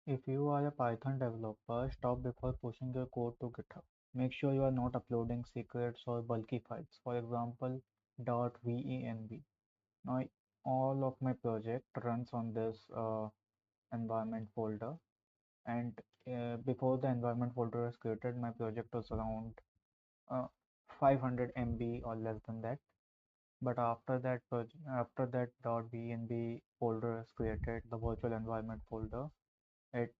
if you are a Python developer, stop before pushing your code to GitHub. Make sure you are not uploading secrets or bulky files. For example, .venv. Now, all of my project runs on this environment folder, and before the environment folder was created, my project was around uh, 500 MB or less than that. But after that .venv folder is created, the virtual environment folder, it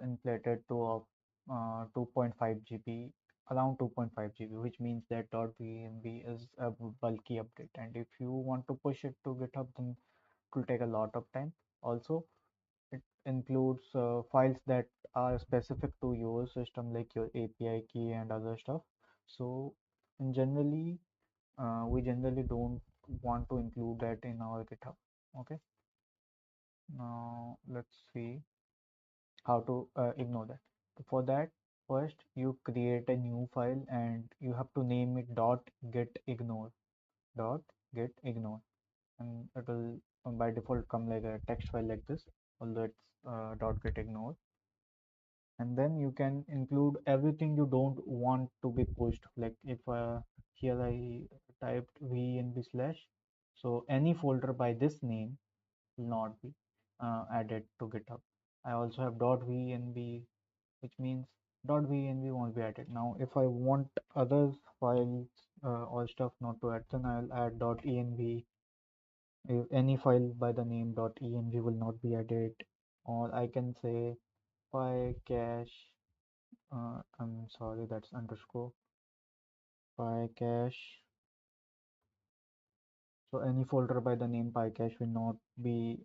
inflated to 2.5 GB, around 2.5 GB, which means that .venv is a bulky update. And if you want to push it to GitHub, then it will take a lot of time. Also, it includes files that are specific to your system, like your API key and other stuff. So, in generally, we generally don't want to include that in our GitHub. Okay. Now let's see how to ignore that. For that, first you create a new file and you have to name it .gitignore dot gitignore, and it will by default come like a text file like this, although it's .gitignore. And then you can include everything you don't want to be pushed. Like if here I typed venv slash, so any folder by this name will not be added to GitHub. I also have .venv, which means .venv won't be added. Now, if I want other files or stuff not to add, then I'll add .env. If any file by the name .env will not be added, or I can say pycache. I'm sorry, that's underscore pycache. So any folder by the name pycache will not be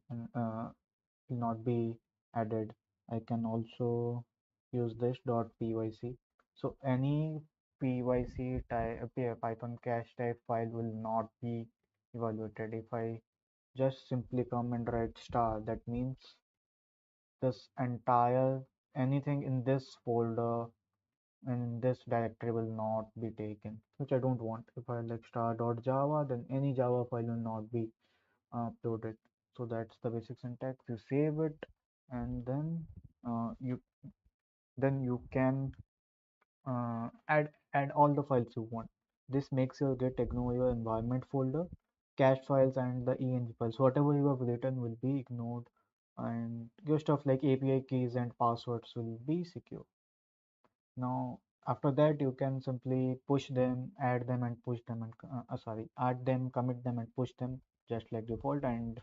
added. I can also use this .pyc. So any pyc type Python cache type file will not be evaluated. If I just simply come and write star, that means this entire anything in this folder and this directory will not be taken, which I don't want. If I like star.java, then any Java file will not be uploaded. So that's the basic syntax. You save it, and then you can add all the files you want. This makes your git ignore your environment folder, cache files, and the env files. Whatever you have written will be ignored, and your stuff like API keys and passwords will be secure. Now, after that, you can simply push them, add them, and push them, and add them, commit them, and push them just like default. And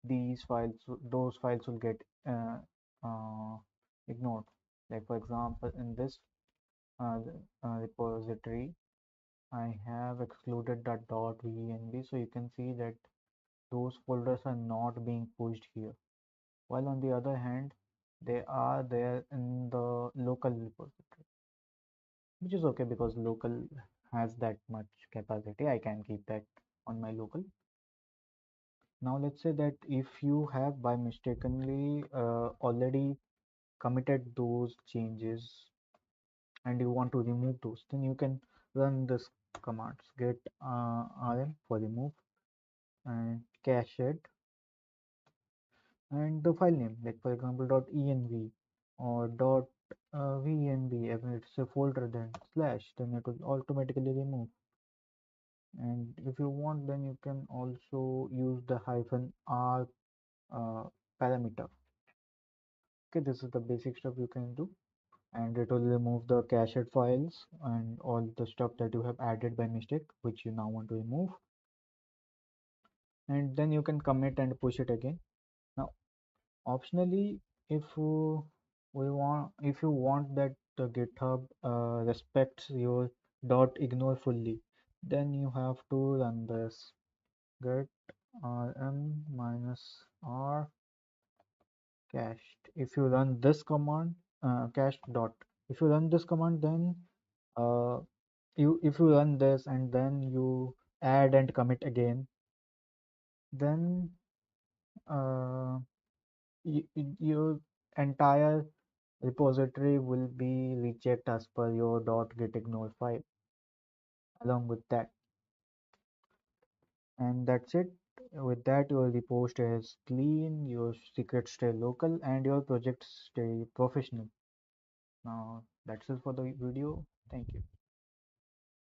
those files will get uh, ignored. Like for example, in this uh, repository, I have excluded the .venv, so you can see that those folders are not being pushed here. While on the other hand, they are there in the local repository, which is okay because local has that much capacity. I can keep that on my local. Now let's say that if you have by mistakenly already committed those changes and you want to remove those, then you can run this commands get rm for remove and cache it and the file name, like for example .env or .venv. If it's a folder, then slash, then it will automatically remove. And if you want, then you can also use the -r uh, parameter. Okay, this is the basic stuff you can do, and it will remove the cached files and all the stuff that you have added by mistake, which you now want to remove. And then you can commit and push it again. Now, optionally, if you want that the GitHub respects your .ignore fully, then you have to run this get rm -r cached. If you run this command, cached dot. If you run this command, then uh, if you run this and then you add and commit again, then uh, your entire repository will be rechecked as per your .gitignore file along with that, and that's it. With that, your repo stays clean, your secrets stay local, and your projects stay professional. Now, that's it for the video. Thank